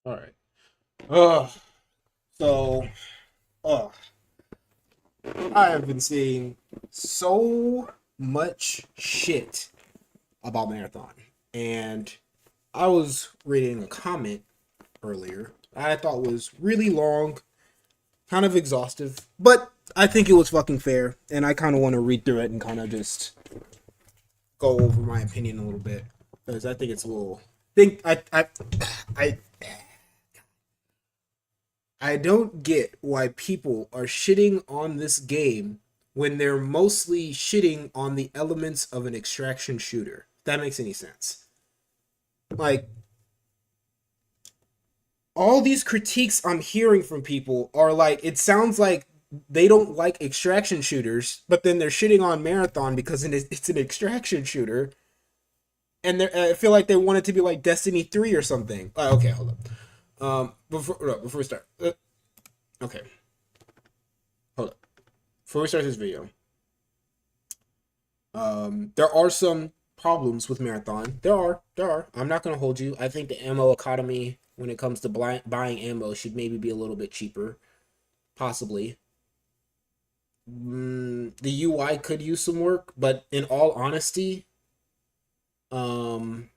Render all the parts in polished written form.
All right. Uh, so, uh, I have been seeing so much shit about Marathon. And I was reading a comment earlier I thought was really long, kind of exhaustive, but I think it was fucking fair. And I kind of want to read through it and kind of just go over my opinion a little bit. Because I think it's a little. I I don't get why people are shitting on this game when they're mostly shitting on the elements of an extraction shooter. If that makes any sense. Like, all these critiques I'm hearing from people are like, it sounds like they don't like extraction shooters, but then they're shitting on Marathon because it's an extraction shooter. And I feel like they want it to be like Destiny 3 or something. Okay, hold up. Before we start. Okay, hold up. Before we start this video, there are some problems with Marathon. There are. I'm not gonna hold you. I think the ammo economy when it comes to buying ammo should maybe be a little bit cheaper, possibly. The UI could use some work, but in all honesty, um,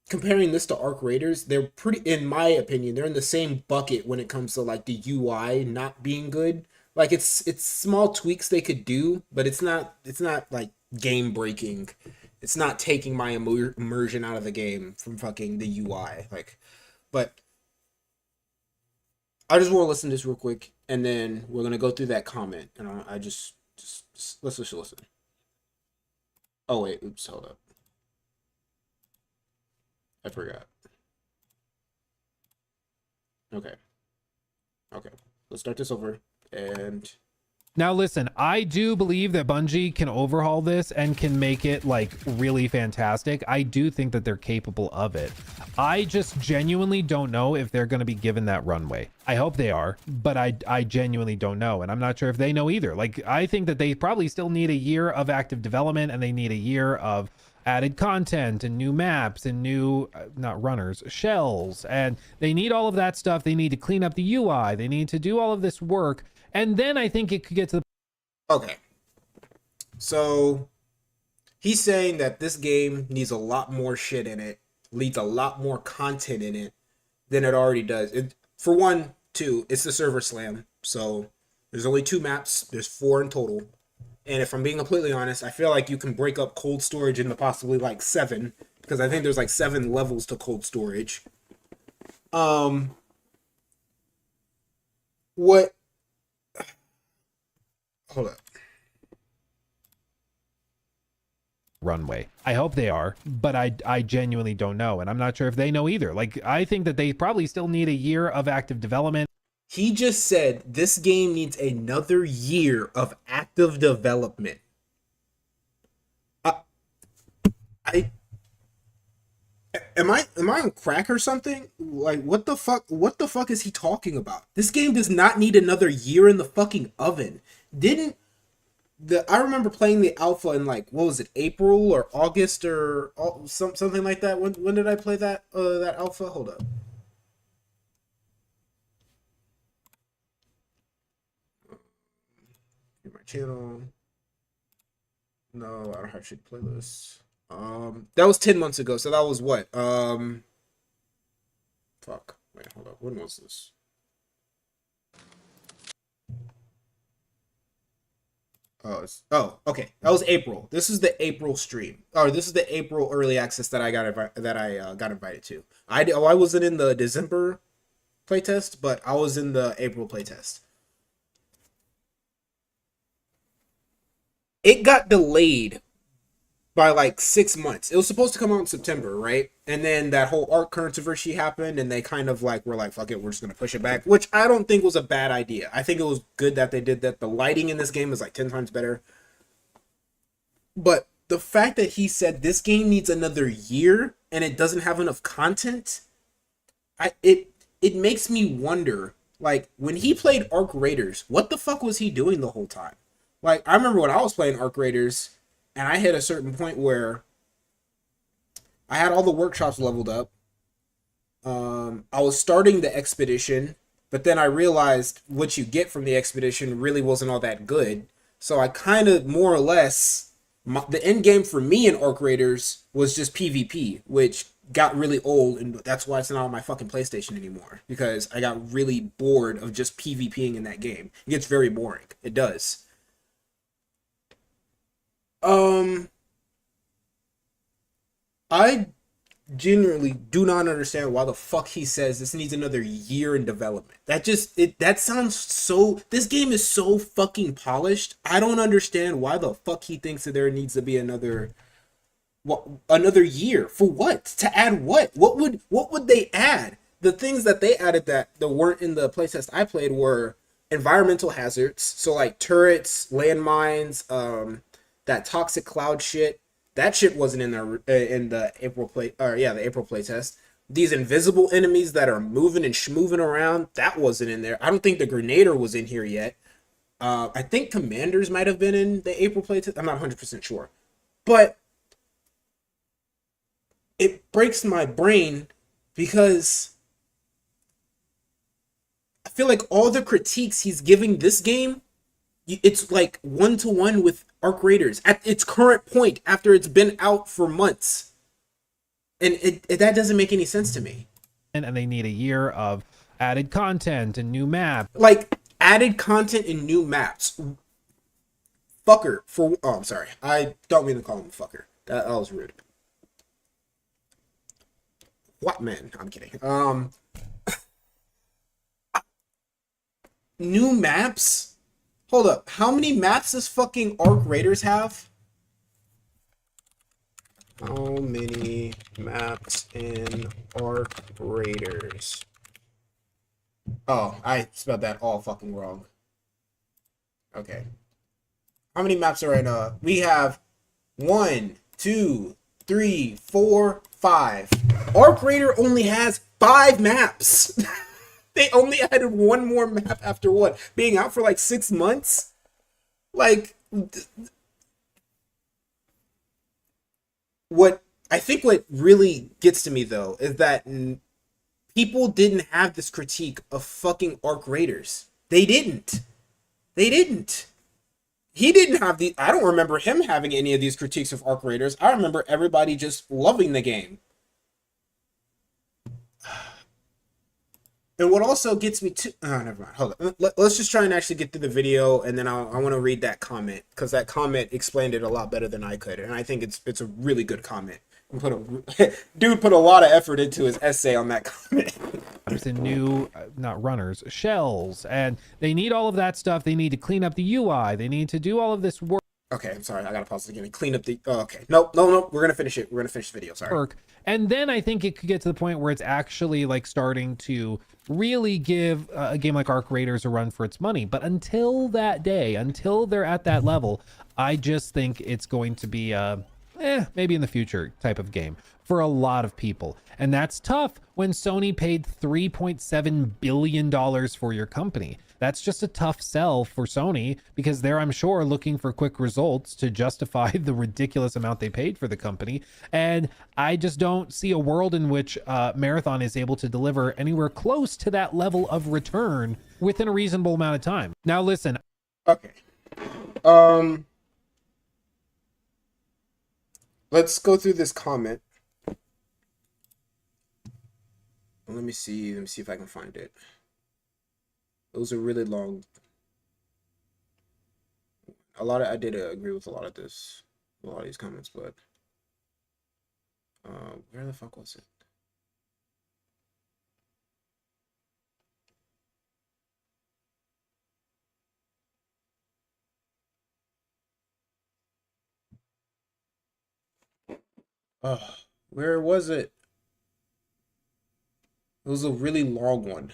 comparing this to Arc Raiders, they're pretty, in my opinion, they're in the same bucket when it comes to like the UI not being good. Like it's small tweaks they could do, but it's not like game breaking. It's not taking my immersion out of the game from fucking the UI. Like, but I just want to listen to this real quick, and then we're gonna go through that comment, and I just let's just listen. Oh wait, oops, hold up, I forgot. Okay, okay, let's start this over, and Now listen, I do believe that Bungie can overhaul this and can make it like really fantastic. I do think that they're capable of it. I just genuinely don't know if they're going to be given that runway. I hope they are, but I genuinely don't know, and I'm not sure if they know either. Like, I think that they probably still need a year of active development, and they need a year of added content and new maps and new not runners, shells, and they need all of that stuff. They need to clean up the UI. They need to do all of this work, and then I think it could get to the okay. So he's saying that this game needs a lot more shit in it, needs a lot more content in it than it already does. For one, two, it's the server slam, so there's only two maps. There's four in total. And if I'm being completely honest, I feel like you can break up cold storage into possibly like seven, because I think there's like seven levels to cold storage. Um, what? Hold up. runway. I hope they are, but I genuinely don't know, and I'm not sure if they know either. Like, I think that they probably still need a year of active development. He just said this game needs another year of active development. I, I am I on crack or something? Like what the fuck? What the fuck is he talking about? This game does not need another year in the fucking oven. Didn't the I remember playing the alpha in like what was it, April or August or something like that. When did I play that alpha? Hold up. Get my channel. No, I don't have shit playlists. That was 10 months ago. So that was what? Fuck. Wait, hold up. When was this? Okay. That was April. This is the April stream, or this is the April early access that I got invited to. I wasn't in the December playtest, but I was in the April playtest. It got delayed by like 6 months. It was supposed to come out in September, right? And then that whole art controversy happened, and they kind of like were like, "Fuck it, we're just gonna push it back," which I don't think was a bad idea. I think it was good that they did that. The lighting in this game is like 10 times better. But the fact that he said this game needs another year and it doesn't have enough content, it makes me wonder. Like when he played Arc Raiders, what the fuck was he doing the whole time? Like I remember when I was playing Arc Raiders, and I hit a certain point where I had all the workshops leveled up. I was starting the expedition, but then I realized what you get from the expedition really wasn't all that good. So I kind of more or less the end game for me in Arc Raiders was just PvP, which got really old, and that's why it's not on my fucking PlayStation anymore because I got really bored of just PvPing in that game. It gets very boring. It does. Um, I genuinely do not understand why the fuck he says this needs another year in development. That sounds so, this game is so fucking polished. I don't understand why the fuck he thinks that there needs to be another year. For what? To add what? What would they add? The things that they added that weren't in the playtest I played were environmental hazards. So like turrets, landmines, that toxic cloud shit. That shit wasn't in the April playtest. These invisible enemies that are moving and schmoving around, that wasn't in there. I don't think the Grenader was in here yet. I think Commanders might have been in the April playtest. I'm not 100% sure. But it breaks my brain because I feel like all the critiques he's giving this game, it's like one to one with Arc Raiders at its current point after it's been out for months, and that doesn't make any sense to me. And they need a year of added content and new map. Like added content and new maps. Fucker for I'm sorry, I don't mean to call him a fucker. That was rude. What man? I'm kidding. New maps. Hold up. How many maps does fucking Arc Raiders have? How many maps in Arc Raiders? Oh, I spelled that all fucking wrong. Okay. How many maps are in we have 1, 2, 3, 4, 5. Arc Raider only has 5 maps. They only added one more map after what? Being out for like 6 months? Like what really gets to me though is that people didn't have this critique of fucking Arc Raiders. They didn't. They didn't. He didn't have the. I don't remember him having any of these critiques of Arc Raiders. I remember everybody just loving the game. And what also gets me to. Oh, never mind. Hold on. Let's just try and actually get through the video, and then I want to read that comment because that comment explained it a lot better than I could, and I think it's a really good comment. Dude put a lot of effort into his essay on that comment. There's a new, not runners, shells, and they need all of that stuff. They need to clean up the UI. They need to do all of this work. Okay, I'm sorry. I gotta pause it again and clean up the. Oh, okay, nope. We're gonna finish it. We're gonna finish the video. Sorry. And then I think it could get to the point where it's actually like starting to really give a game like Arc Raiders a run for its money. But until that day, until they're at that level, I just think it's going to be maybe in the future type of game for a lot of people. And that's tough when Sony paid $3.7 billion for your company. That's just a tough sell for Sony because they're, I'm sure, looking for quick results to justify the ridiculous amount they paid for the company. And I just don't see a world in which Marathon is able to deliver anywhere close to that level of return within a reasonable amount of time. Now, listen. Okay. Let's go through this comment. Let me see if I can find it. It was a really long. I did agree with a lot of these comments, but where the fuck was it? Oh, where was it? It was a really long one.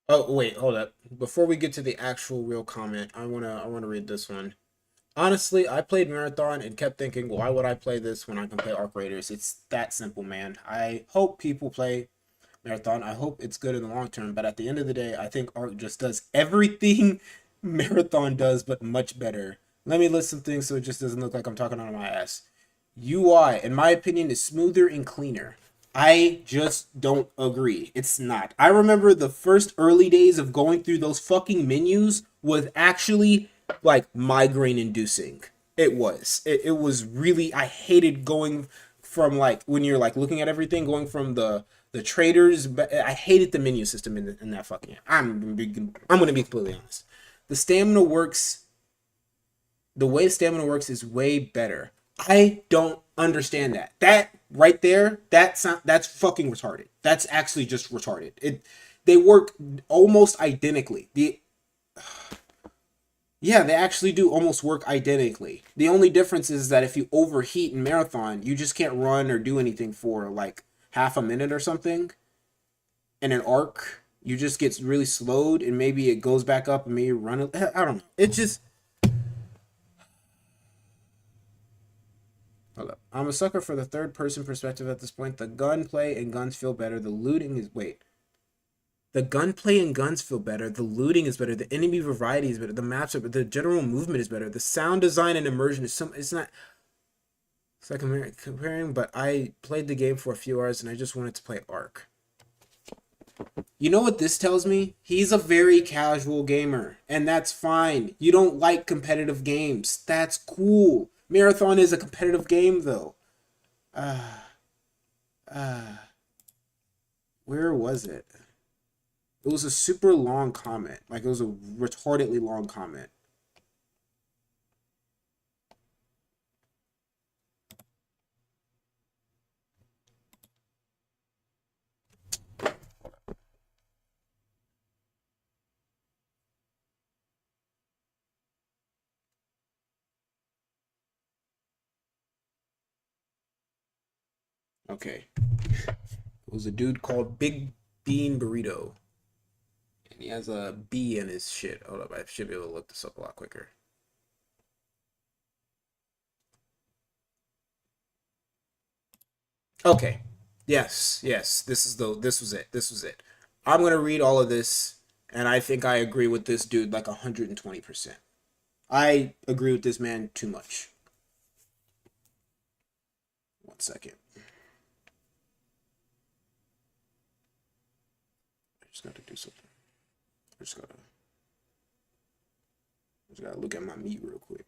Oh wait, hold up. Before we get to the actual real comment, I wanna read this one. Honestly, I played Marathon and kept thinking, why would I play this when I can play Arc Raiders? It's that simple, man. I hope people play Marathon. I hope it's good in the long term, but at the end of the day, I think Arc just does everything Marathon does, but much better. Let me list some things so it just doesn't look like I'm talking out of my ass. UI, in my opinion, is smoother and cleaner. I just don't agree. It's not. I remember the first early days of going through those fucking menus was actually like migraine inducing. It was. It was really, I hated going from like when you're like looking at everything, going from the traders, but I hated the menu system in that fucking game. I'm gonna be completely honest. The stamina works, the way stamina works is way better. I don't understand that. That right there, that's fucking retarded. That's actually just retarded. They work almost identically. Yeah, they actually do almost work identically. The only difference is that if you overheat in Marathon, you just can't run or do anything for like half a minute or something. In an arc, you just get really slowed and maybe it goes back up and maybe run. I don't know. It just. Hold up. I'm a sucker for the third person perspective at this point. The gunplay and guns feel better. The looting is. Wait. The gunplay and guns feel better. The looting is better. The enemy variety is better. The maps are better. The general movement is better. The sound design and immersion is some. It's not. It's like comparing, but I played the game for a few hours and I just wanted to play Ark. You know what this tells me? He's a very casual gamer, and that's fine. You don't like competitive games. That's cool. Marathon is a competitive game, though. Uh, uh, where was it? It was a super long comment. Like, it was a retardedly long comment. Okay. It was a dude called Big Bean Burrito. And he has a B in his shit. Hold up, I should be able to look this up a lot quicker. Okay. Yes, yes. This was it. This was it. I'm gonna read all of this, and I think I agree with this dude like 120%. I agree with this man too much. One second. I just gotta do something. I just gotta look at my meat real quick.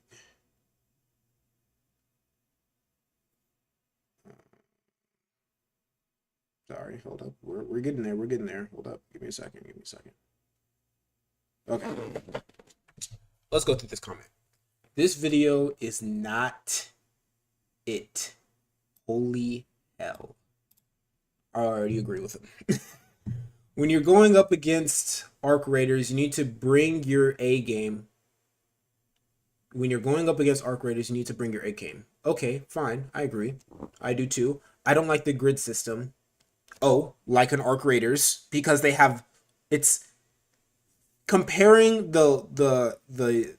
Sorry, hold up. We're getting there. We're getting there. Hold up. Give me a second. Give me a second. Okay. Let's go through this comment. This video is not it. Holy hell. I already agree with him. When you're going up against Arc Raiders, you need to bring your A game. When you're going up against Arc Raiders, you need to bring your A game. Okay, fine. I agree. I do too. I don't like the grid system. Oh, like an Arc Raiders, because they have, it's comparing the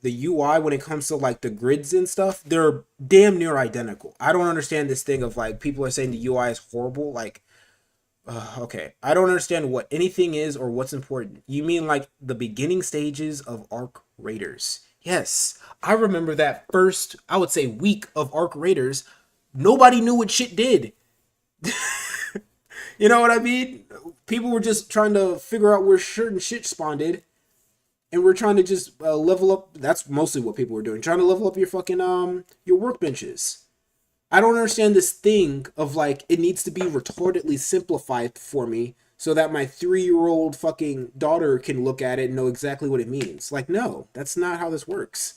UI when it comes to like the grids and stuff, they're damn near identical. I don't understand this thing of like people are saying the UI is horrible. Like, okay, I don't understand what anything is or what's important. You mean like the beginning stages of Arc Raiders? Yes, I remember that first, I would say, week of Arc Raiders. Nobody knew what shit did. You know what I mean? People were just trying to figure out where certain shit spawned, and we're trying to just level up. That's mostly what people were doing, trying to level up your fucking your workbenches. I don't understand this thing of like it needs to be retardedly simplified for me so that my 3-year-old fucking daughter can look at it and know exactly what it means. Like, no, that's not how this works.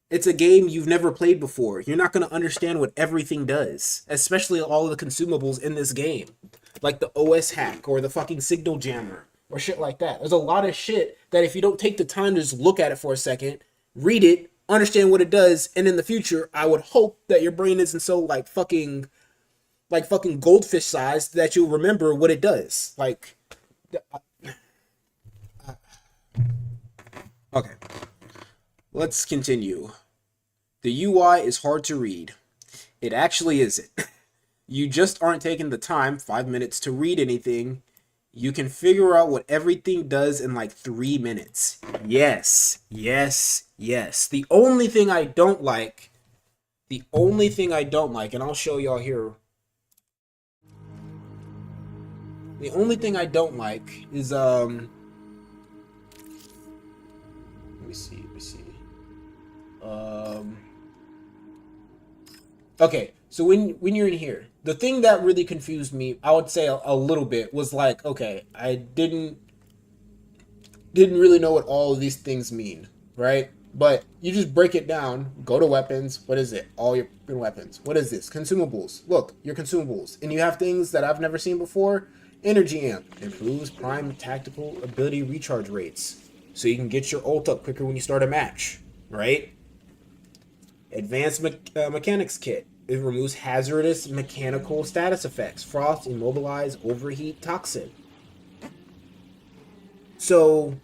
It's a game you've never played before. You're not going to understand what everything does, especially all of the consumables in this game. Like the OS hack or the fucking signal jammer or shit like that. There's a lot of shit that if you don't take the time to just look at it for a second, read it, understand what it does, and in the future, I would hope that your brain isn't so like fucking goldfish sized that you'll remember what it does. Like, Okay, let's continue. The UI is hard to read. It actually isn't. You just aren't taking the time, 5 minutes, to read anything. You can figure out what everything does in like 3 minutes. Yes, yes, yes. The only thing I don't like, and I'll show y'all here. The only thing I don't like is, let me see. Okay, so when you're in here, the thing that really confused me, I would say a little bit, was like, okay, I didn't really know what all of these things mean, right? But you just break it down, go to weapons. What is it? All your weapons. What is this? Consumables. Look, your consumables. And you have things that I've never seen before. Energy amp improves prime tactical ability recharge rates, so you can get your ult up quicker when you start a match, right? Advanced mechanics kit. It removes hazardous mechanical status effects. Frost, immobilize, overheat, toxin. So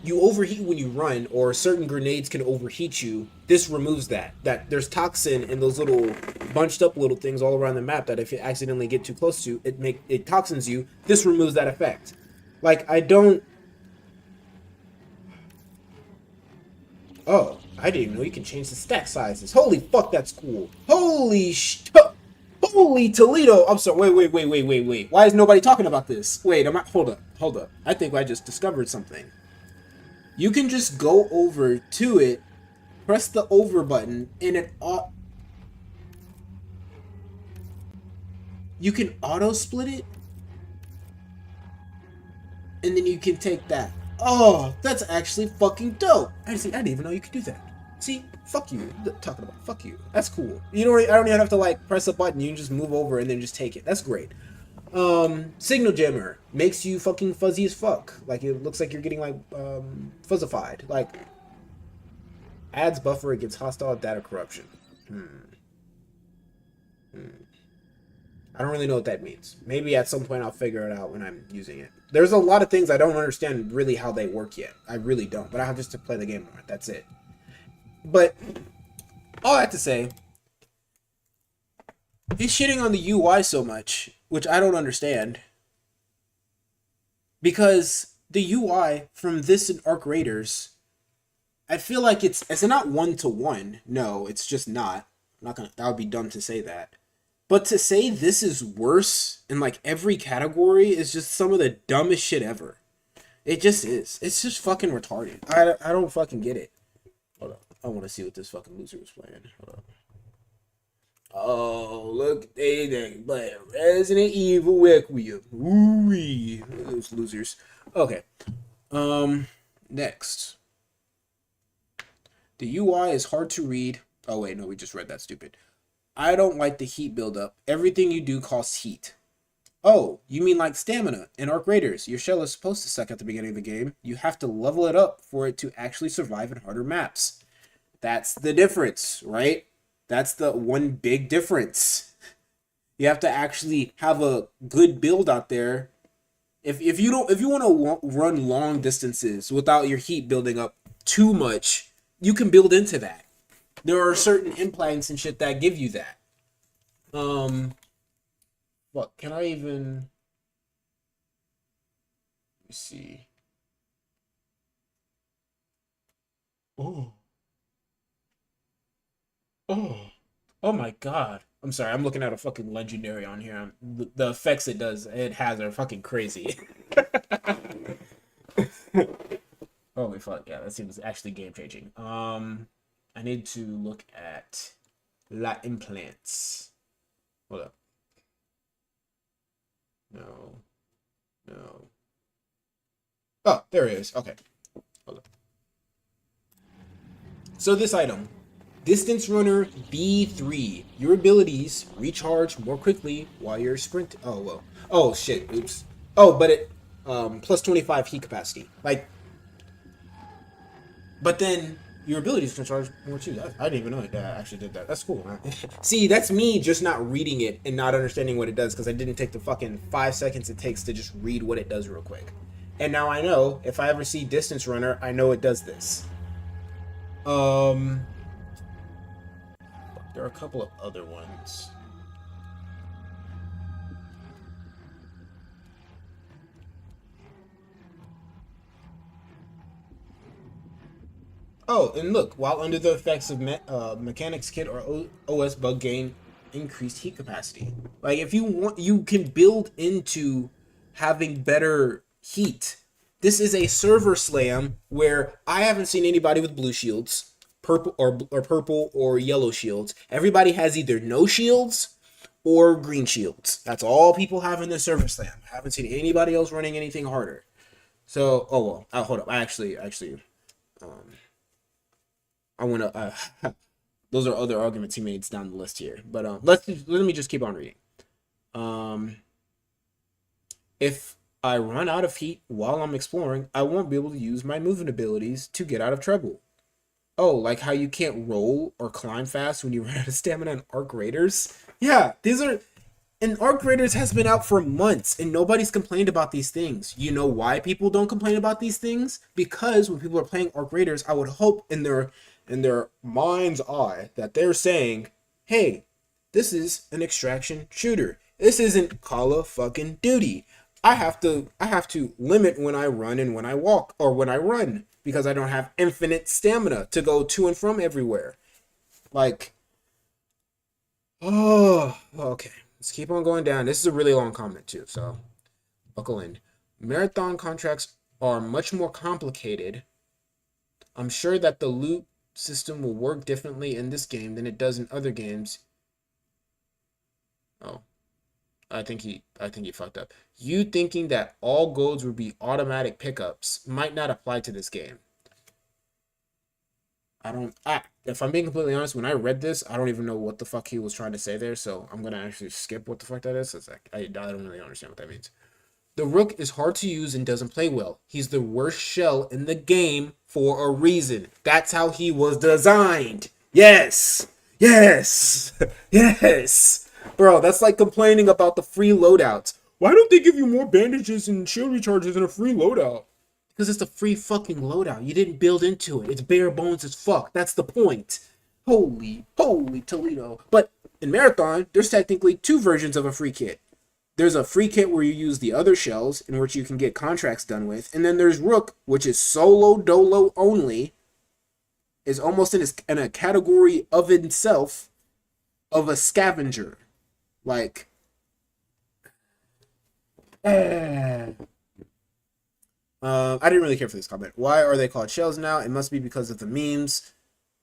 you overheat when you run, or certain grenades can overheat you. This removes that. That there's toxin in those little bunched up little things all around the map that if you accidentally get too close to, it toxins you. This removes that effect. Like, I don't. Oh, I didn't even know you can change the stack sizes. Holy fuck, that's cool. Holy Toledo. I'm sorry. Wait. Why is nobody talking about this? Wait, hold up. I think I just discovered something. You can just go over to it, press the over button, and you can auto split it, and then you can take that. Oh, that's actually fucking dope. I didn't even know you could do that. See, fuck you. Talking about fuck you. That's cool. I don't even have to like press a button. You can just move over and then just take it. That's great. Signal jammer makes you fucking fuzzy as fuck. Like, it looks like you're getting like fuzzified. Like, adds buffer against hostile data corruption. I don't really know what that means. Maybe at some point I'll figure it out when I'm using it. There's a lot of things I don't understand really how they work yet. I really don't. But I have just to play the game more. That's it. But all I have to say, he's shitting on the UI so much, which I don't understand. Because the UI from this and Arc Raiders, I feel like it's not 1-to-1. No, it's just not. That would be dumb to say that. But to say this is worse in like every category is just some of the dumbest shit ever. It just is. It's just fucking retarded. I don't fucking get it. Hold up. I want to see what this fucking loser was playing. Hold up. Oh, look, they play Resident Evil Requiem. Ooh-wee. Those losers. Okay. Next. The UI is hard to read. Oh wait, no, we just read that, stupid. I don't like the heat buildup. Everything you do costs heat. Oh, you mean like stamina in Arc Raiders. Your shell is supposed to suck at the beginning of the game. You have to level it up for it to actually survive in harder maps. That's the difference, right? That's the one big difference. You have to actually have a good build out there. If you want to run long distances without your heat building up too much, you can build into that. There are certain implants and shit that give you that. What can I even? Let me see. Oh. Oh my god. I'm sorry, I'm looking at a fucking legendary on here. The effects it has are fucking crazy. Holy fuck, yeah, that seems actually game changing. I need to look at La Implants. Hold up. No. Oh, there it is. Okay. Hold up. So this item. Distance Runner B3. Your abilities recharge more quickly while you're sprinting. Oh, well. Oh, shit. Oops. Oh, but it plus 25 heat capacity. Like, but then your abilities can charge more too. I didn't even know it actually did that. That's cool, man. See, that's me just not reading it and not understanding what it does because I didn't take the fucking 5 seconds it takes to just read what it does real quick. And now I know if I ever see Distance Runner, I know it does this. Um, there are a couple of other ones. Oh, and look, while under the effects of mechanics kit or OS bug gain increased heat capacity. Like if you want, you can build into having better heat. This is a server slam where I haven't seen anybody with blue shields, purple or yellow shields. Everybody has either no shields or green shields. That's all people have in the server slam. I haven't seen anybody else running anything harder. So, oh well, hold up. I actually, I want to. Those are other arguments he made down the list here, but let me just keep on reading. If I run out of heat while I'm exploring, I won't be able to use my movement abilities to get out of trouble. Oh, like how you can't roll or climb fast when you run out of stamina in Arc Raiders? Yeah, these are. And Arc Raiders has been out for months and nobody's complained about these things. You know why people don't complain about these things? Because when people are playing Arc Raiders, I would hope in their mind's eye that they're saying, hey, this is an extraction shooter. This isn't Call of fucking Duty. I have to limit when I run and when I walk or when I run because I don't have infinite stamina to go to and from everywhere. Like, oh, okay. Let's keep on going down. This is a really long comment too, so buckle in. Marathon contracts are much more complicated. I'm sure that the loot system will work differently in this game than it does in other games. Oh, I think he fucked up. You thinking that all golds would be automatic pickups might not apply to this game. If I'm being completely honest, when I read this, I don't even know what the fuck he was trying to say there, so I'm gonna actually skip what the fuck that is. It's like I don't really understand what that means. The Rook is hard to use and doesn't play well. He's the worst shell in the game for a reason. That's how he was designed. Yes! Yes! Yes! Bro, that's like complaining about the free loadouts. Why don't they give you more bandages and shield recharges in a free loadout? Because it's a free fucking loadout. You didn't build into it. It's bare bones as fuck. That's the point. Holy Toledo. But in Marathon, there's technically two versions of a free kit. There's a free kit where you use the other shells, in which you can get contracts done with. And then there's Rook, which is solo dolo only. Is almost in a category of itself of a scavenger. Like, I didn't really care for this comment. Why are they called shells now? It must be because of the memes.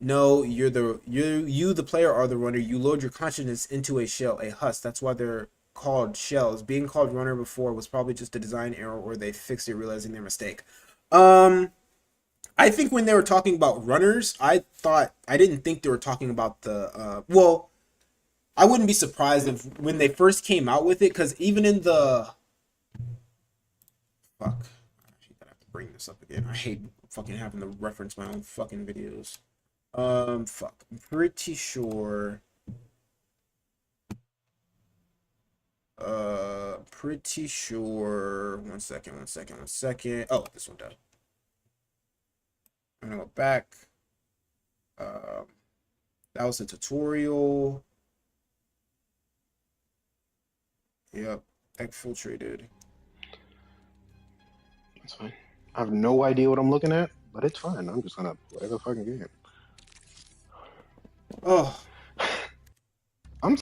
No, you the player are the runner. You load your consciousness into a shell, a husk. That's why they're called shells. Being called runner before was probably just a design error or they fixed it realizing their mistake. I think when they were talking about runners, I didn't think they were talking about the well, I wouldn't be surprised if when they first came out with it, because even in the fuck. I have to bring this up again. I hate fucking having to reference my own fucking videos. Fuck. I'm pretty sure. Pretty sure. One second. Oh, this one does. I'm gonna go back. That was a tutorial. Yep. Exfiltrated. It's fine. I have no idea what I'm looking at, but it's fine. I'm just gonna play the fucking game. Oh. I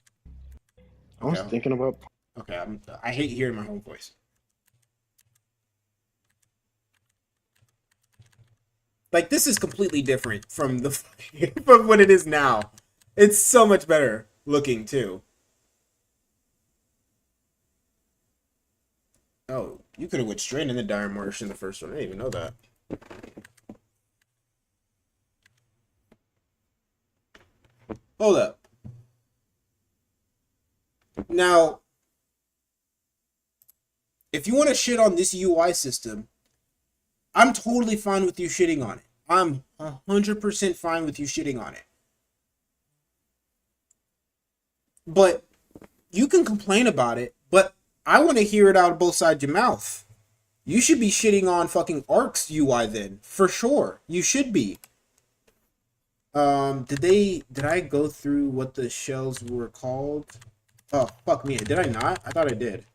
was thinking about. Okay, I hate hearing my own voice. Like, this is completely different from from what it is now. It's so much better looking too. Oh, you could have went straight into Dire Marsh in the first one. I didn't even know that. Hold up. Now, if you want to shit on this UI system, I'm totally fine with you shitting on it. I'm 100% fine with you shitting on it. But you can complain about it, but I want to hear it out of both sides of your mouth. You should be shitting on fucking Ark's UI then, for sure. You should be. Did I go through what the shells were called? Oh, fuck me. Did I not? I thought I did.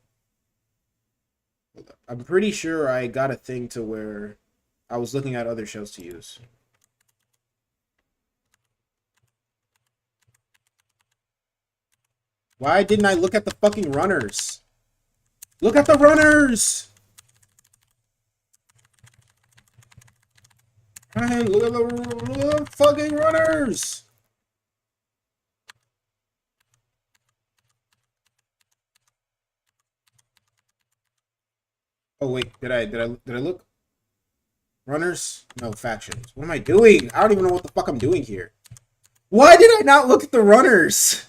I'm pretty sure I got a thing to where I was looking at other shells to use. Why didn't I look at the fucking runners? Look at the runners! Man, look at the fucking runners! Oh wait, did I look? Runners? No, factions. What am I doing? I don't even know what the fuck I'm doing here. Why did I not look at the runners?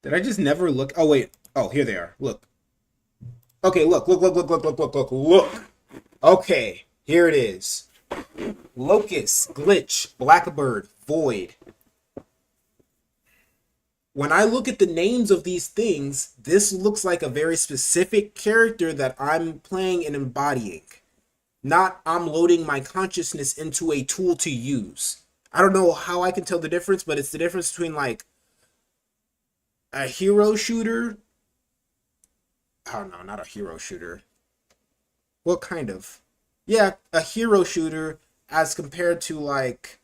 Did I just never look? Oh wait. Oh, here they are. Look. Okay, look. Okay, here it is. Locust, Glitch, Blackbird, Void. When I look at the names of these things, this looks like a very specific character that I'm playing and embodying. Not I'm loading my consciousness into a tool to use. I don't know how I can tell the difference, but it's the difference between like a hero shooter. Oh no, not a hero shooter. What kind of? Yeah, a hero shooter as compared to like.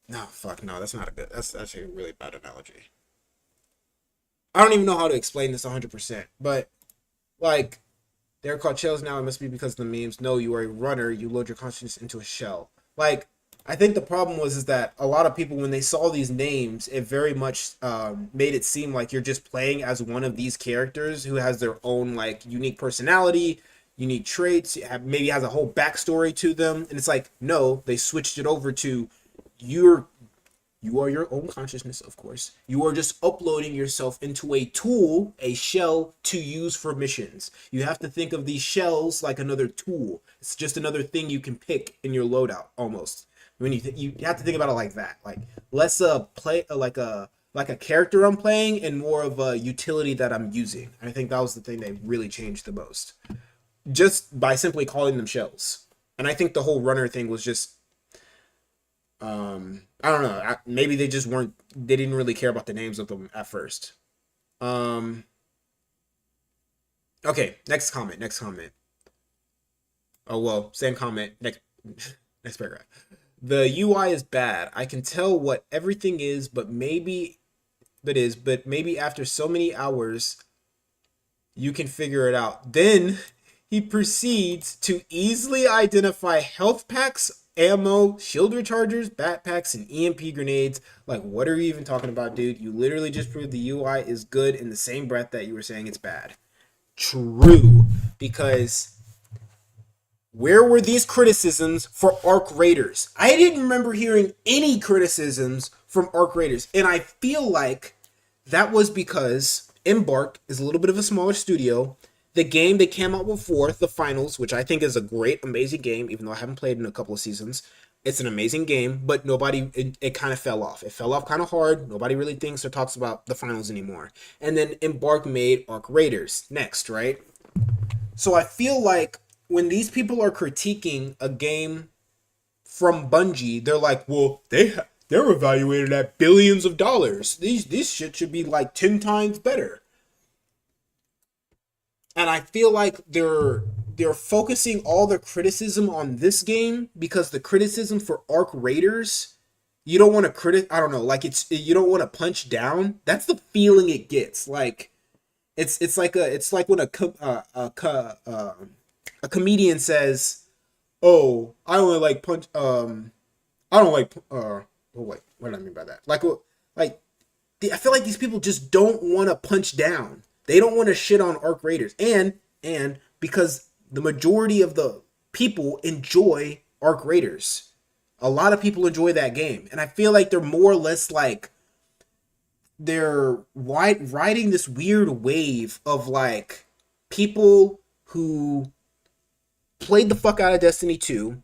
No, fuck no, that's not a good. That's actually a really bad analogy. I don't even know how to explain this 100%, but like they're called shells now. It must be because of the memes. No, you are a runner. You load your consciousness into a shell. Like I think the problem is that a lot of people when they saw these names, it very much made it seem like you're just playing as one of these characters who has their own like unique personality, unique traits, maybe has a whole backstory to them, and it's like no, they switched it over to you're. You are your own consciousness, of course. You are just uploading yourself into a tool, a shell to use for missions. You have to think of these shells like another tool. It's just another thing you can pick in your loadout, almost. When you have to think about it like that, like less play like a character I'm playing and more of a utility that I'm using. I think that was the thing they really changed the most, just by simply calling them shells. And I think the whole runner thing was just I don't know. Maybe they just weren't. They didn't really care about the names of them at first. Okay. Next comment. Oh well, same comment. Next paragraph. The UI is bad. I can tell what everything is, but maybe after so many hours, you can figure it out. Then he proceeds to easily identify health packs, ammo, shield rechargers, backpacks, and EMP grenades. Like, what are you even talking about, dude? You literally just proved the UI is good in the same breath that you were saying it's bad. True, because where were these criticisms for Arc Raiders? I didn't remember hearing any criticisms from Arc Raiders, and I feel like that was because Embark is a little bit of a smaller studio. The game they came out before, The Finals, which I think is a great, amazing game, even though I haven't played in a couple of seasons. It's an amazing game, but it kind of fell off. It fell off kind of hard. Nobody really thinks or talks about The Finals anymore. And then Embark made Arc Raiders next, right? So I feel like when these people are critiquing a game from Bungie, they're like, well, they're evaluated at billions of dollars. These shit should be like 10 times better. And I feel like they're focusing all the criticism on this game because the criticism for Arc Raiders, you don't want to I don't know, like you don't want to punch down. That's the feeling it gets. Like it's like when a comedian says, "Oh, I only like punch I don't like oh wait, what do I mean by that? Like I feel like these people just don't want to punch down. They don't want to shit on Arc Raiders. And because the majority of the people enjoy Arc Raiders. A lot of people enjoy that game. And I feel like they're more or less like they're riding this weird wave of like people who played the fuck out of Destiny 2,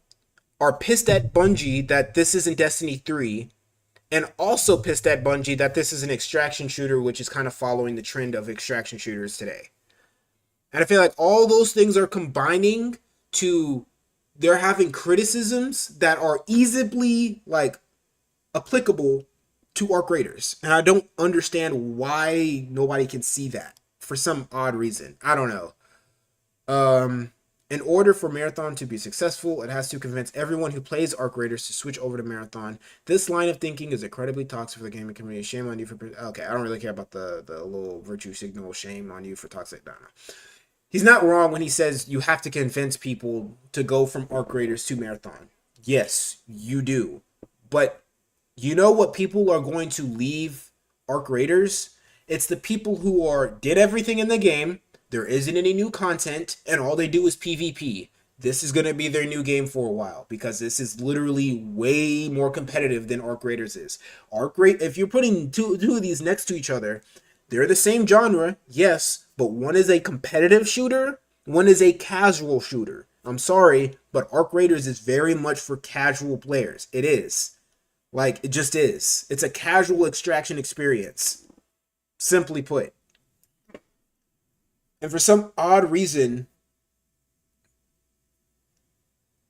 are pissed at Bungie that this isn't Destiny 3, and also pissed at Bungie that this is an extraction shooter, which is kind of following the trend of extraction shooters today. And I feel like all those things are combining to they're having criticisms that are easily like applicable to Arc Raiders. And I don't understand why nobody can see that for some odd reason. I don't know. In order for Marathon to be successful, it has to convince everyone who plays Arc Raiders to switch over to Marathon. This line of thinking is incredibly toxic for the gaming community. Shame on you for... Okay, I don't really care about the little virtue signal. Shame on you for toxic. No. He's not wrong when he says you have to convince people to go from Arc Raiders to Marathon. Yes, you do. But you know what people are going to leave Arc Raiders? It's the people who did everything in the game. There isn't any new content, and all they do is PvP. This is going to be their new game for a while, because this is literally way more competitive than Arc Raiders is. If you're putting two of these next to each other, they're the same genre, yes, but one is a competitive shooter, one is a casual shooter. I'm sorry, but Arc Raiders is very much for casual players. It is. Like, it just is. It's a casual extraction experience. Simply put. And for some odd reason,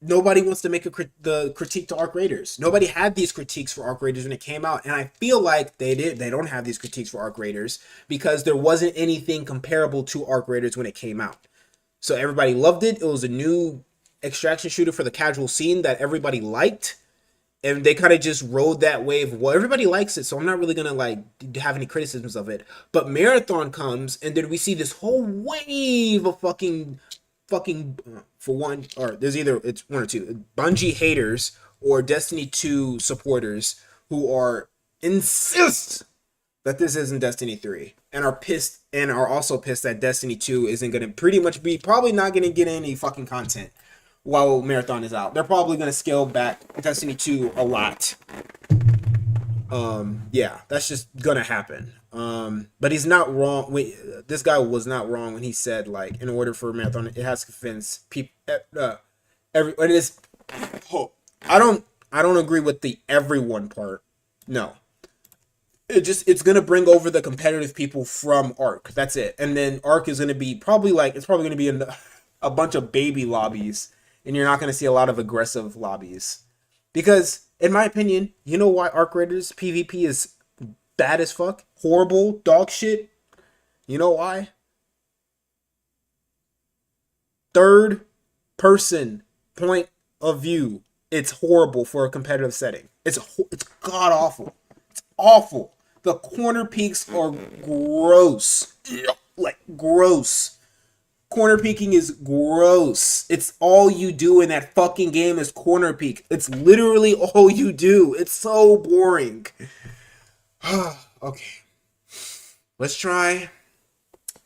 nobody wants to make the critique to Arc Raiders. Nobody had these critiques for Arc Raiders when it came out. And I feel like they don't have these critiques for Arc Raiders because there wasn't anything comparable to Arc Raiders when it came out. So everybody loved it. It was a new extraction shooter for the casual scene that everybody liked. And they kind of just rode that wave. Well, everybody likes it, so I'm not really going to like have any criticisms of it. But Marathon comes, and then we see this whole wave of fucking for one, or it's one or two, Bungie haters or Destiny 2 supporters who insist that this isn't Destiny 3 and are pissed, and are also pissed that Destiny 2 isn't going to probably not going to get any fucking content while Marathon is out. They're probably going to scale back Destiny 2 a lot. Yeah, that's just going to happen. But he's not wrong. This guy was not wrong when he said, like, in order for Marathon, it has to convince people, I don't agree with the everyone part. No. It's going to bring over the competitive people from Arc. That's it. And then Arc is going to be probably going to be a bunch of baby lobbies, and you're not going to see a lot of aggressive lobbies. Because, in my opinion, you know why Arc Raiders PvP is bad as fuck? Horrible, dog shit? You know why? Third person point of view. It's horrible for a competitive setting. It's god awful. It's awful. The corner peaks are gross. Like, gross. Corner peeking is gross. It's all you do in that fucking game is corner peek. It's literally all you do. It's so boring. Okay. Let's try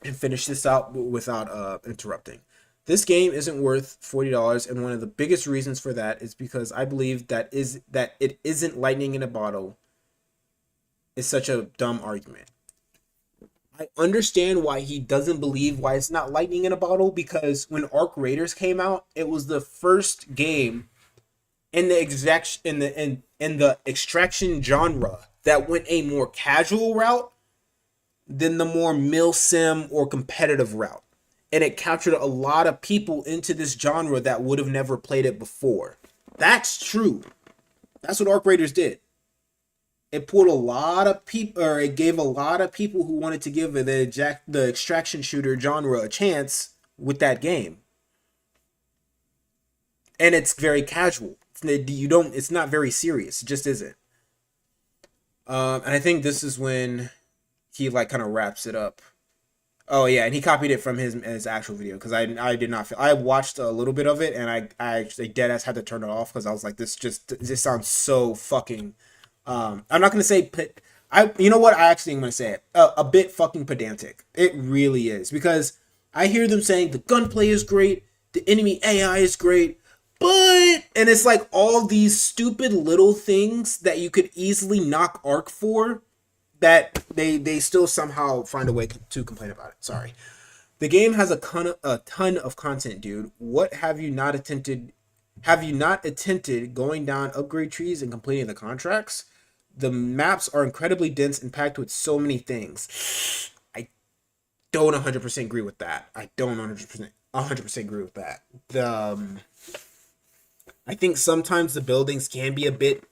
and finish this out without interrupting. This game isn't worth $40, and one of the biggest reasons for that is because I believe that it isn't lightning in a bottle is such a dumb argument. I understand why he doesn't believe why it's not lightning in a bottle, because when Arc Raiders came out, it was the first game in the extraction genre that went a more casual route than the more milsim or competitive route. And it captured a lot of people into this genre that would have never played it before. That's true. That's what Arc Raiders did. It pulled a lot of people, or it gave a lot of people who wanted to give the extraction shooter genre a chance with that game. And it's very casual. It's not very serious. It just isn't. And I think this is when he like kind of wraps it up. Oh yeah, and he copied it from his actual video, because I did not feel, I watched a little bit of it, and I actually deadass had to turn it off because I was like, this sounds so fucking. I'm not gonna say you know what, I actually am gonna say it a bit fucking pedantic. It really is, because I hear them saying the gunplay is great, the enemy AI is great, and it's like all these stupid little things that you could easily knock Arc for, that they still somehow find a way to complain about it. Sorry. The game has a ton of content, dude. What have you not attempted? Have you not attempted going down upgrade trees and completing the contracts? the maps are incredibly dense and packed with so many things. I don't 100% agree with that. I don't 100% agree with that. I think sometimes the buildings can be a bit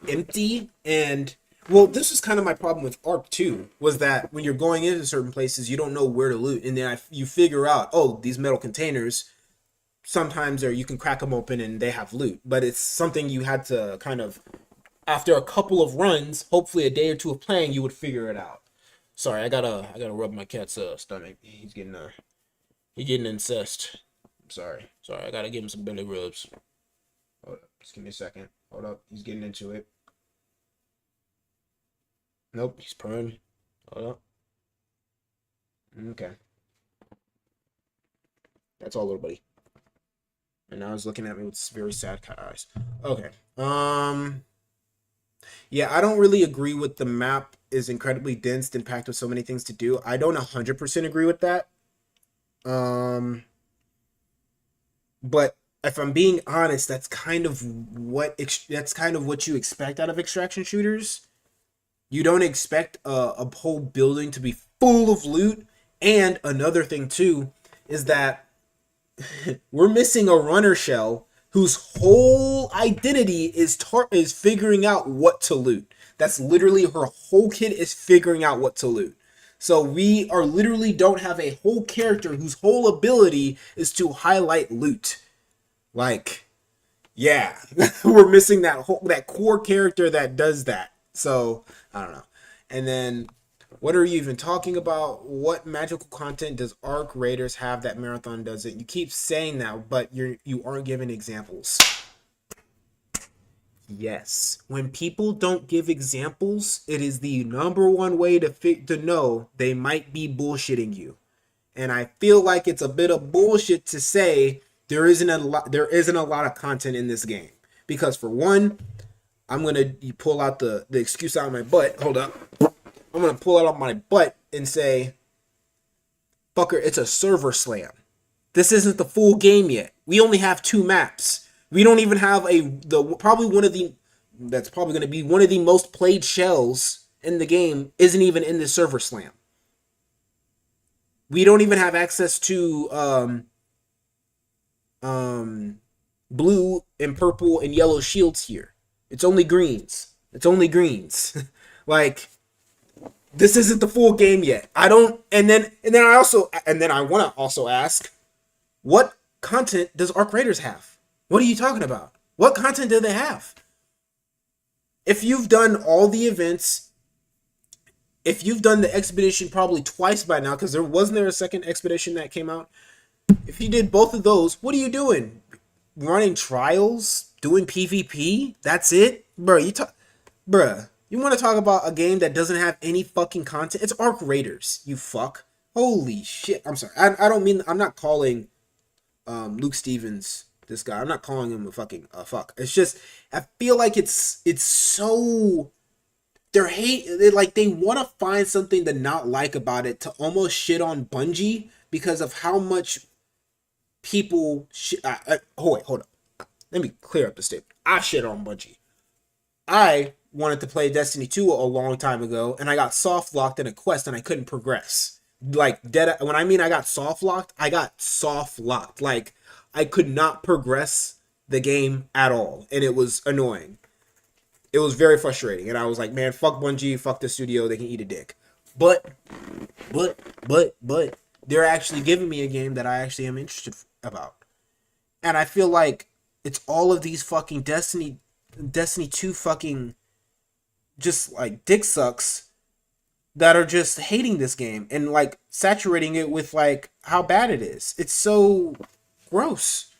empty, and well, this was kind of my problem with Ark 2, was that when you're going into certain places, you don't know where to loot, and then you figure out, oh, these metal containers, sometimes you can crack them open and they have loot, but it's something you had to kind of, after a couple of runs, hopefully a day or two of playing, you would figure it out. Sorry, I gotta rub my cat's stomach. He's getting incest. I'm sorry, I gotta give him some belly rubs. Hold up, just give me a second. Hold up, he's getting into it. Nope, he's purring. Hold up. Okay. That's all, little buddy. And now he's looking at me with very sad cat eyes. Okay. Yeah, I don't really agree with the map is incredibly dense and packed with so many things to do. I don't 100% agree with that. But if I'm being honest, that's kind of what you expect out of extraction shooters. You don't expect a whole building to be full of loot. And another thing too is that we're missing a runner shell whose whole identity is figuring out what to loot. That's literally her whole kit, is figuring out what to loot. So we are literally don't have a whole character whose whole ability is to highlight loot. Like, yeah, we're missing that core character that does that. So I don't know. And then, what are you even talking about? What magical content does Arc Raiders have that Marathon doesn't? You keep saying that, but you aren't giving examples. Yes. When people don't give examples, it is the number one way to know they might be bullshitting you. And I feel like it's a bit of bullshit to say there isn't a lot of content in this game. Because for one, I'm gonna pull out the excuse out of my butt. Hold up. I'm gonna pull it out of my butt and say, fucker, it's a server slam. This isn't the full game yet. We only have 2 maps. We don't even have that's probably gonna be one of the most played shells in the game isn't even in the server slam. We don't even have access to blue and purple and yellow shields here. It's only greens. Like, this isn't the full game yet. I want to also ask, what content does Arc Raiders have? What are you talking about? What content do they have? If you've done all the events, if you've done the expedition probably twice by now, because wasn't there a second expedition that came out? If you did both of those, what are you doing? Running trials? Doing PvP? That's it? Bruh, you want to talk about a game that doesn't have any fucking content? It's Arc Raiders, you fuck. Holy shit. I'm sorry. I'm not calling Luke Stevens this guy. I'm not calling him a fuck. It's just, I feel like it's so, they want to find something to not like about it, to almost shit on Bungie because of how much people hold up. Let me clear up the statement. I shit on Bungie. I wanted to play Destiny 2 a long time ago, and I got soft locked in a quest and I couldn't progress. Like, when I mean I got soft locked. Like, I could not progress the game at all, and it was annoying. It was very frustrating, and I was like, man, fuck Bungie, fuck the studio, they can eat a dick. But they're actually giving me a game that I actually am interested about. And I feel like it's all of these fucking Destiny 2 fucking just like dick sucks that are just hating this game and like saturating it with like how bad it is. It's so gross.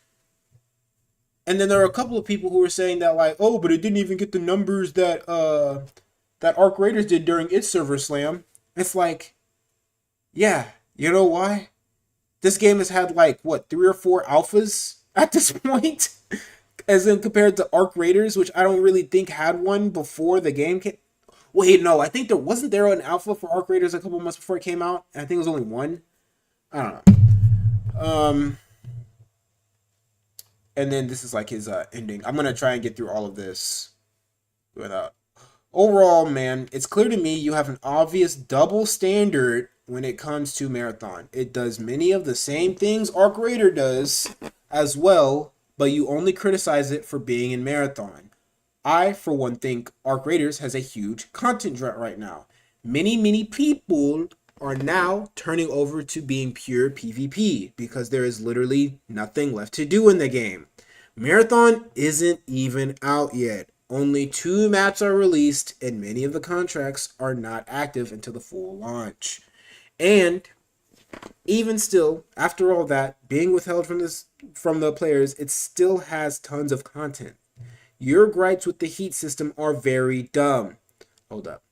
And then there are a couple of people who are saying that like, oh, but it didn't even get the numbers that Arc Raiders did during its server slam. It's like, yeah, you know why? This game has had like what, 3 or 4 alphas at this point, as in compared to Arc Raiders, which I don't really think had one before the game came. Wait, no, I think wasn't there an alpha for Arc Raiders a couple months before it came out? And I think it was only one. I don't know. And then this is like his ending. I'm gonna try and get through all of this without. overall, man, it's clear to me you have an obvious double standard when it comes to Marathon. It does many of the same things Arc Raider does as well, but you only criticize it for being in Marathon. I, for one, think Arc Raiders has a huge content drought right now. Many people are now turning over to being pure PvP because there is literally nothing left to do in the game. Marathon isn't even out yet. Only 2 maps are released, and many of the contracts are not active until the full launch. And even still, after all that being withheld from the players, it still has tons of content. Your gripes with the heat system are very dumb. Hold up.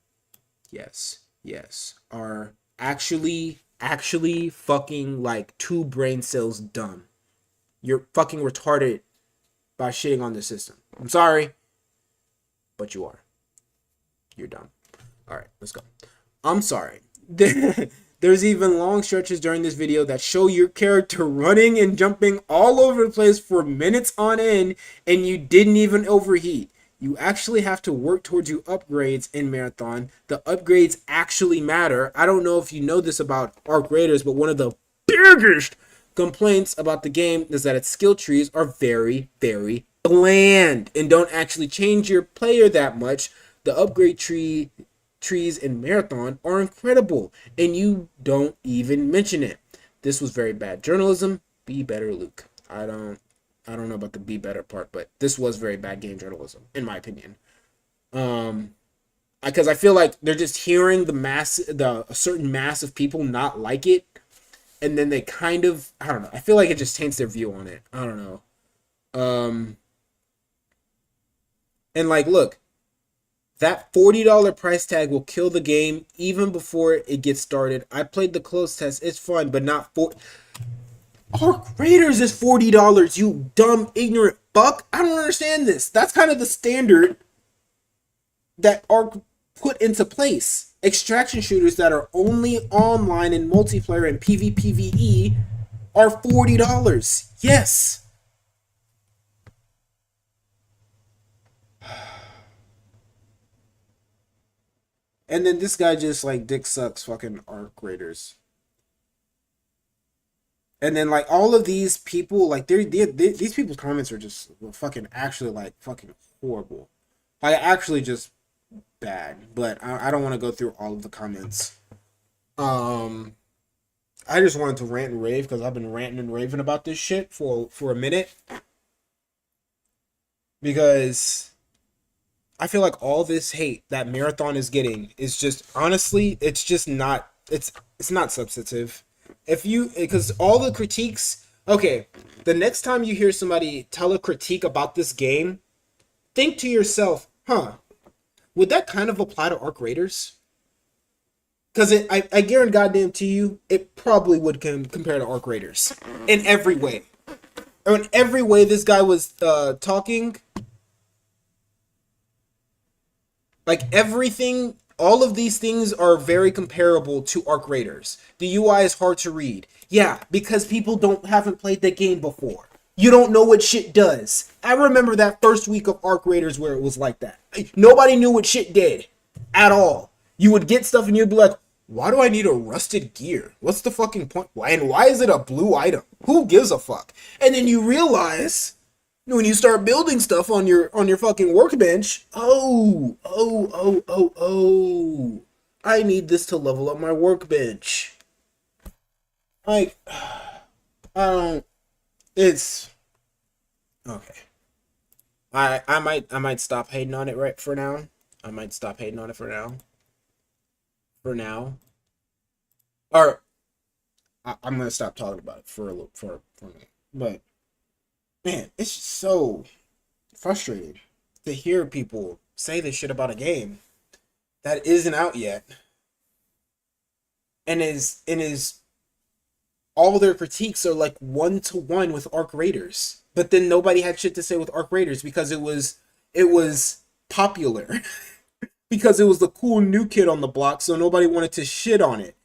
Yes. Are actually fucking like 2 brain cells dumb. You're fucking retarded by shitting on the system. I'm sorry, but you are. You're dumb. All right, let's go. I'm sorry. There's even long stretches during this video that show your character running and jumping all over the place for minutes on end, and you didn't even overheat. You actually have to work towards your upgrades in Marathon. The upgrades actually matter. I don't know if you know this about Arc Raiders, but one of the biggest complaints about the game is that its skill trees are very bland and don't actually change your player that much. The upgrade trees in Marathon are incredible, and you don't even mention it. This was very bad journalism. Be better, Luke. I don't know about the be better part, but this was very bad game journalism, in my opinion. Because I feel like they're just hearing a certain mass of people not like it, and then they kind of, I don't know. I feel like it just taints their view on it. I don't know. And like, look, that $40 price tag will kill the game even before it gets started. I played the close test. It's fun, but not for... Arc Raiders is $40, you dumb, ignorant fuck. I don't understand this. That's kind of the standard that Arc put into place. Extraction shooters that are only online in multiplayer and PvPvE are $40. Yes. And then this guy just like dick sucks fucking Arc Raiders. And then like all of these people, like these people's comments are just fucking actually like fucking horrible. Like actually just bad. But I don't want to go through all of the comments. I just wanted to rant and rave because I've been ranting and raving about this shit for a minute. Because I feel like all this hate that Marathon is getting is just, honestly, it's just not, it's not substantive. Because all the critiques, okay, the next time you hear somebody tell a critique about this game, think to yourself, would that kind of apply to Arc Raiders? Because I guarantee goddamn to you, it probably would compare to Arc Raiders in every way. In every way this guy was talking, like everything, all of these things are very comparable to Arc Raiders. The UI is hard to read. Yeah, because people haven't played the game before. You don't know what shit does. I remember that first week of Arc Raiders where it was like that. Nobody knew what shit did at all. You would get stuff and you'd be like, why do I need a rusted gear? What's the fucking point? And why is it a blue item? Who gives a fuck? And then you realize when you start building stuff on your fucking workbench, oh, I need this to level up my workbench. Like, it's okay. I might stop hating on it right for now. I might stop hating on it for now. Or I'm gonna stop talking about it for a minute. But man, it's just so frustrating to hear people say this shit about a game that isn't out yet, and is all their critiques are like 1-to-1 with Arc Raiders. But then nobody had shit to say with Arc Raiders because it was popular. Because it was the cool new kid on the block, so nobody wanted to shit on it.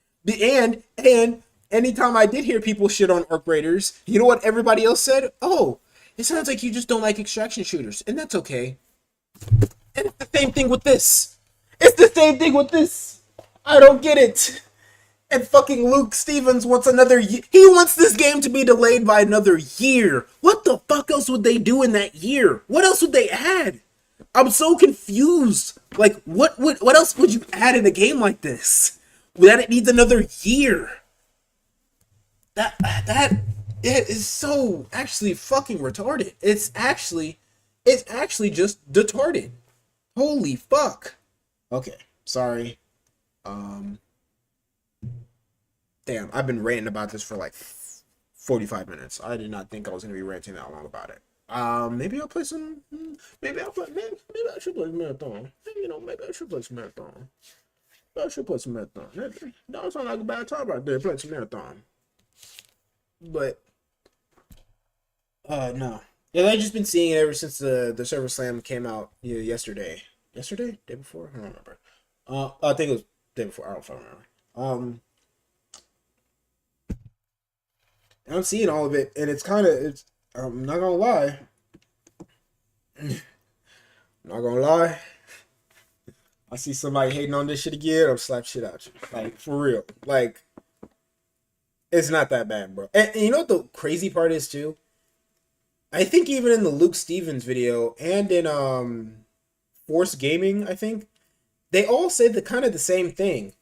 And anytime I did hear people shit on Arc Raiders, you know what everybody else said? Oh, it sounds like you just don't like extraction shooters, and that's okay. And it's the same thing with this. It's the same thing with this. I don't get it. And fucking Luke Stevens wants another year. He wants this game to be delayed by another year. What the fuck else would they do in that year? What else would they add? I'm so confused. Like, what else would you add in a game like this? That it needs another year. That it is so actually fucking retarded. It's actually just detarded. Holy fuck. Okay, sorry. Damn, I've been ranting about this for like 45 minutes. I did not think I was gonna be ranting that long about it. Maybe I'll play some. Maybe maybe I should play some marathon. You know, maybe I should play some marathon. I should play some marathon. That don't sound like a bad time right there. Play some marathon. But no. Yeah, I've just been seeing it ever since the Server Slam came out yesterday. Yesterday? Day before? I don't remember. I think it was day before. I don't fucking remember. I'm seeing all of it, and it's. I'm not gonna lie. Not gonna lie. I see somebody hating on this shit again, I'm slap shit out you. Like, for real. Like, it's not that bad, bro. And you know what the crazy part is too? I think even in the Luke Stevens video and in Force Gaming, I think they all say the kind of the same thing.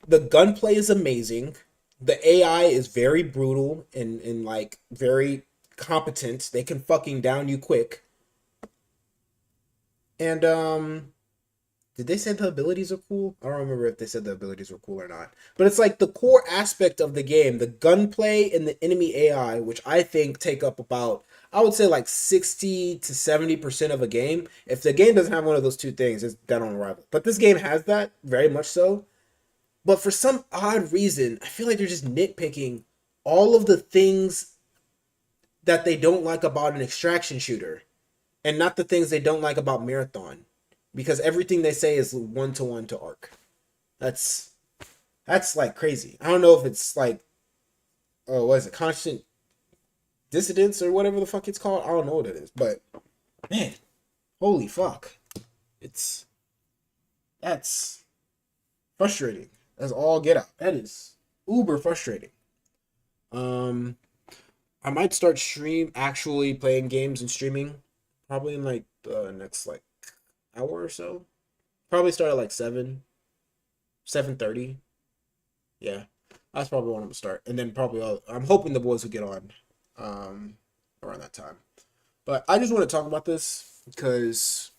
The gunplay is amazing. The AI is very brutal and like very competent. They can fucking down you quick. And did they say the abilities are cool? I don't remember if they said the abilities were cool or not. But it's like the core aspect of the game, the gunplay and the enemy AI, which I think take up about, I would say like 60 to 70% of a game. If the game doesn't have one of those two things, it's dead on arrival. But this game has that, very much so. But for some odd reason, I feel like they're just nitpicking all of the things that they don't like about an extraction shooter and not the things they don't like about Marathon. Because everything they say is 1-to-1 to Ark. That's like crazy. I don't know if it's like, oh, what is it, constant dissidence or whatever the fuck it's called. I don't know what it is, but man, holy fuck, that's frustrating. That's all get out. That is uber frustrating. I might start actually playing games and streaming, probably in like the next like hour or so. Probably start at like 7:30. Yeah, that's probably when I'm gonna start, and then probably I'm hoping the boys will get on around that time. But I just want to talk about this because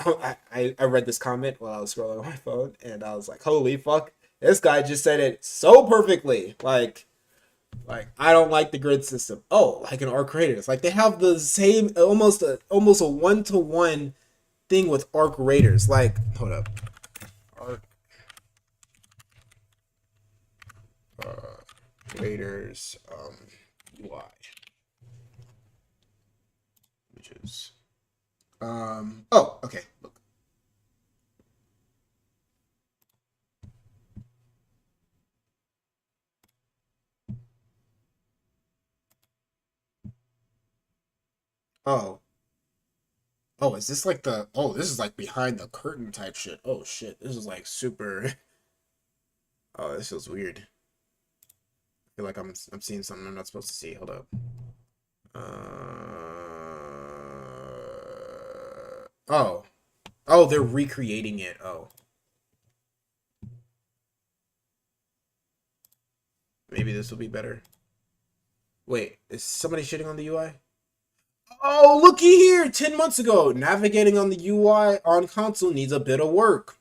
I read this comment while I was scrolling on my phone, and I was like, holy fuck, this guy just said it so perfectly. Like I don't like the grid system. Oh, like in Arc Raiders, like they have the same almost a 1-to-1 thing with Arc Raiders. Like, hold up, Arc Raiders UI, which is oh, okay, look. Oh, is this like this is like behind the curtain type shit. Oh shit, this is like super. Oh, this feels weird. I feel like I'm seeing something I'm not supposed to see. Hold up. Oh. Oh, they're recreating it. Oh. Maybe this will be better. Wait, is somebody shitting on the UI? Oh, looky here! 10 months ago, navigating on the UI on console needs a bit of work.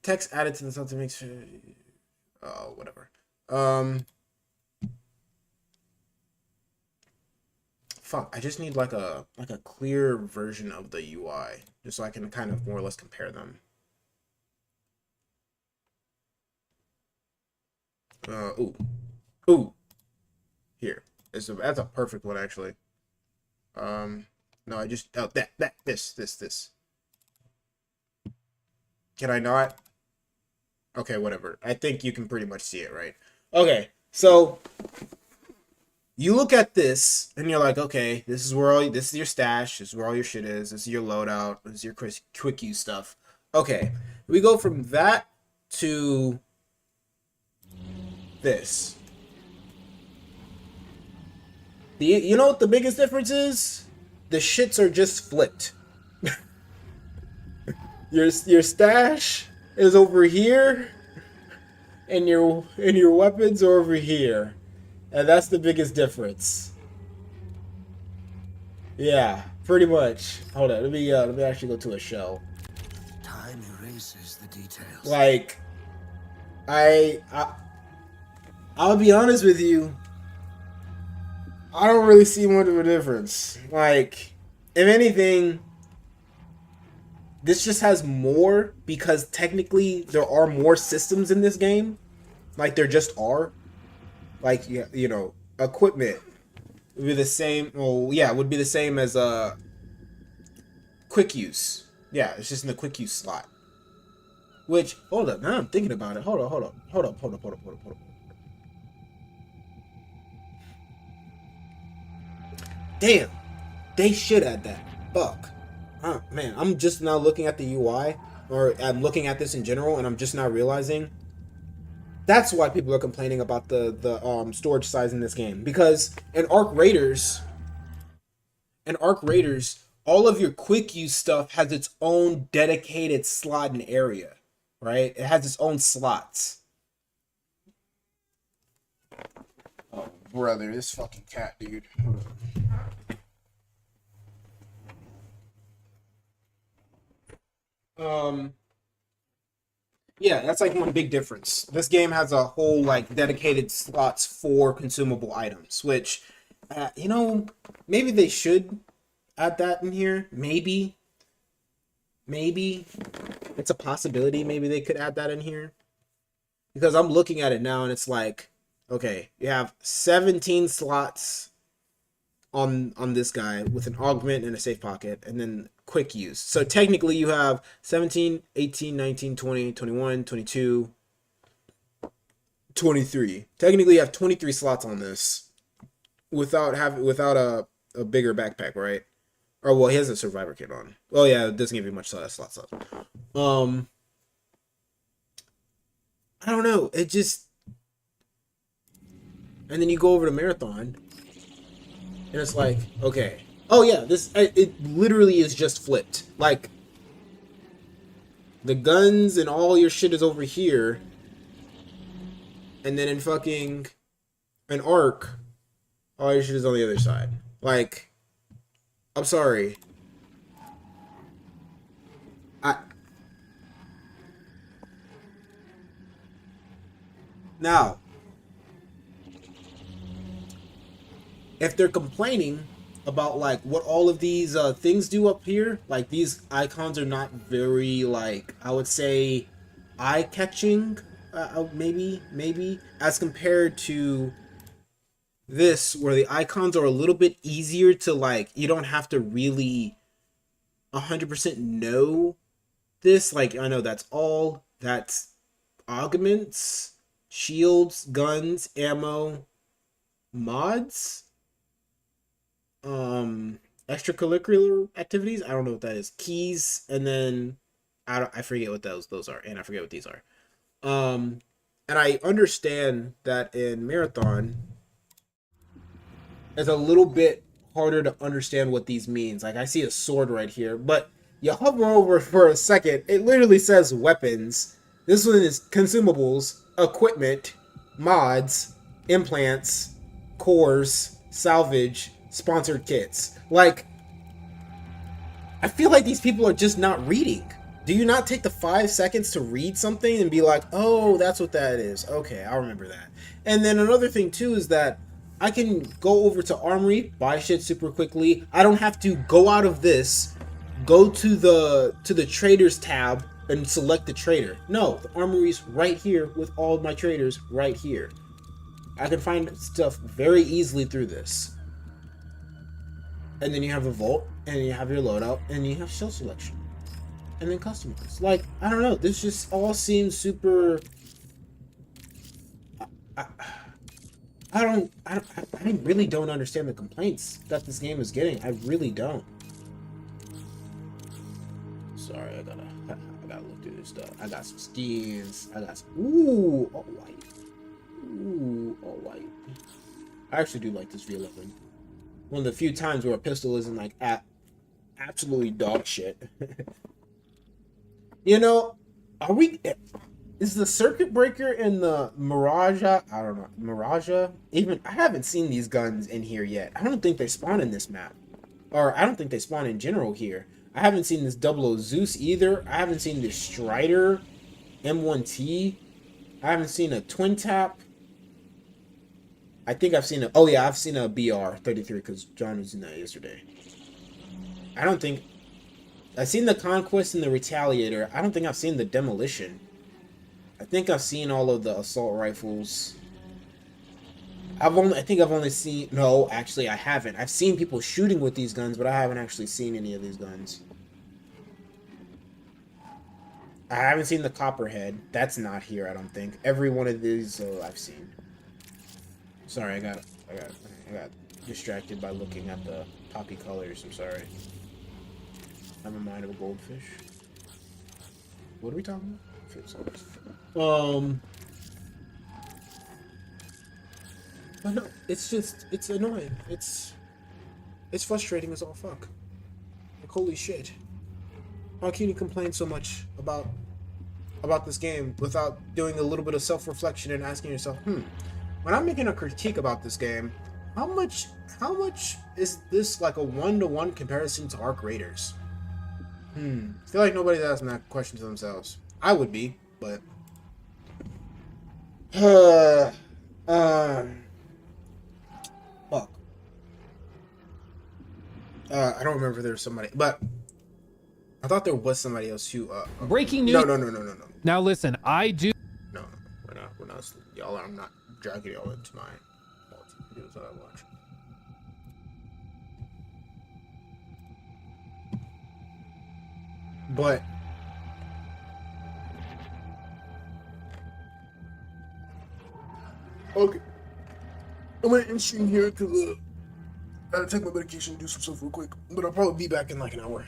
Text added to the something makes. Oh, whatever. Fuck. I just need like a clear version of the UI, just so I can kind of more or less compare them. Ooh, ooh. Here. That's a perfect one actually. No, I just this. Can I not? Okay, whatever. I think you can pretty much see it, right? Okay, so You look at this and you're like, okay, this is your stash, this is where all your shit is, this is your loadout, this is your quick use stuff. Okay, we go from that to this. You know what the biggest difference is? The shits are just flipped. Your stash is over here, and your weapons are over here, and that's the biggest difference. Yeah, pretty much. Hold on, let me actually go to a show. Time erases the details. Like, I'll be honest with you. I don't really see much of a difference. Like, if anything, this just has more because technically there are more systems in this game. Like, there just are. Like, you know, equipment would be the same. Well, yeah, it would be the same as quick use. Yeah, it's just in the quick use slot. Which, hold up, now I'm thinking about it. Hold up. Damn, they should add that. Fuck. Man, I'm just now looking at the UI, or I'm looking at this in general, and I'm just now realizing that's why people are complaining about the storage size in this game. Because in Arc Raiders, all of your quick use stuff has its own dedicated slot and area, right? It has its own slots. Oh, brother, this fucking cat, dude. Yeah, that's like one big difference. This game has a whole like dedicated slots for consumable items, which you know, maybe they should add that in here. Maybe it's a possibility. Maybe they could add that in here, because I'm looking at it now and it's like, okay, you have 17 slots on this guy with an augment and a safe pocket, and then quick use. So technically you have 17, 18, 19, 20, 21, 22, 23. Technically you have 23 slots on this without a bigger backpack, right? Or well, he has a survivor kit on. Oh yeah, it doesn't give you much slots up. I don't know. It just, and then you go over to Marathon and it's like, okay. Oh yeah, it literally is just flipped. Like, the guns and all your shit is over here, and then in fucking an Arc, all your shit is on the other side. Like, I'm sorry. Now, if they're complaining about like what all of these things do up here, like these icons are not very, like, I would say, eye-catching, maybe as compared to this, where the icons are a little bit easier to, like, you don't have to really 100% know this. Like, I know that's augments, shields, guns, ammo, mods, extracurricular activities. I don't know what that is. Keys, and then I forget what those are, and I forget what these are. And I understand that in Marathon, it's a little bit harder to understand what these means. Like, I see a sword right here, but you hover over for a second, it literally says weapons. This one is consumables, equipment, mods, implants, cores, salvage, sponsored kits. Like, I feel like these people are just not reading. Do you not take the 5 seconds to read something and be like, oh, that's what that is? Okay, I'll remember that. And then another thing too is that I can go over to Armory, buy shit super quickly. I don't have to go out of this, go to the traders tab and select the trader. No, the Armory's right here with all of my traders right here. I can find stuff very easily through this. And then you have a vault, and you have your loadout, and you have shell selection, and then customize. Like, I don't know, this just all seems super, I I really don't understand the complaints that this game is getting. I really don't. Sorry, I gotta look through this stuff. I got some skins. I got some, ooh, all white. Ooh, all white. I actually do like this V11. One of the few times where a pistol isn't like absolutely dog shit. You know, is the Circuit Breaker and the Miraja, I don't know, Miraja, even, I haven't seen these guns in here yet. I don't think they spawn in this map. Or I don't think they spawn in general here. I haven't seen this 00 Zeus either. I haven't seen this Strider M1T. I haven't seen a Twin Tap. I think I've seen oh yeah, I've seen a BR-33 because John was in that yesterday. I don't think, I've seen the Conquest and the Retaliator. I don't think I've seen the Demolition. I think I've seen all of the assault rifles. I think I've only seen, no, actually I haven't. I've seen people shooting with these guns, but I haven't actually seen any of these guns. I haven't seen the Copperhead. That's not here, I don't think. Every one of these I've seen. Sorry, I got distracted by looking at the poppy colors. I'm sorry. I'm in mind of a goldfish. What are we talking about? But no, it's annoying. It's frustrating as all fuck. Like, holy shit. How can you complain so much about this game without doing a little bit of self-reflection and asking yourself, when I'm making a critique about this game, how much is this like a one-to-one comparison to Arc Raiders? I feel like nobody's asking that question to themselves. I would be, but fuck. I don't remember if there was somebody, but I thought there was somebody else who Breaking news. No. Now listen, I do. No, we're not. Y'all, I'm not dragging y'all into my videos that I watch. But okay, I'm gonna end stream here because I gotta take my medication and do some stuff real quick. But I'll probably be back in like an hour.